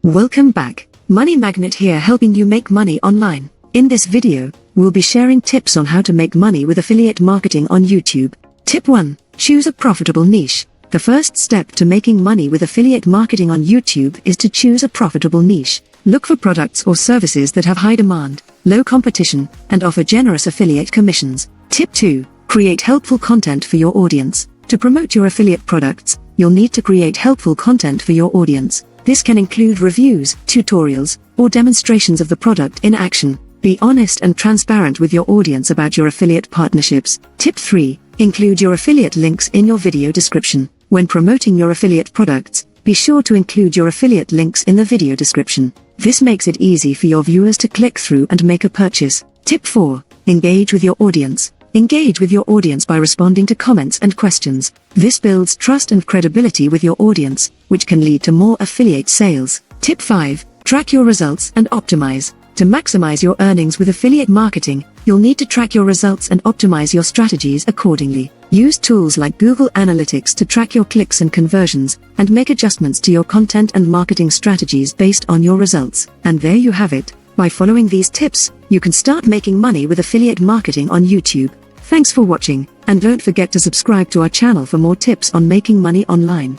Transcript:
Welcome back. Money Magnet here, helping you make money online. In this video, we'll be sharing tips on how to make money with affiliate marketing on YouTube. Tip 1. Choose a profitable niche. The first step to making money with affiliate marketing on YouTube is to choose a profitable niche. Look for products or services that have high demand, low competition, and offer generous affiliate commissions. Tip 2. Create helpful content for your audience. To promote your affiliate products, you'll need to create helpful content for your audience. This can include reviews, tutorials, or demonstrations of the product in action. Be honest and transparent with your audience about your affiliate partnerships. Tip 3. Include your affiliate links in your video description. When promoting your affiliate products, be sure to include your affiliate links in the video description. This makes it easy for your viewers to click through and make a purchase. Tip 4. Engage with your audience. Engage with your audience by responding to comments and questions. This builds trust and credibility with your audience, which can lead to more affiliate sales. Tip 5. Track your results and optimize. To maximize your earnings with affiliate marketing, you'll need to track your results and optimize your strategies accordingly. Use tools like Google Analytics to track your clicks and conversions, and make adjustments to your content and marketing strategies based on your results. And there you have it. By following these tips, you can start making money with affiliate marketing on YouTube. Thanks for watching, and don't forget to subscribe to our channel for more tips on making money online.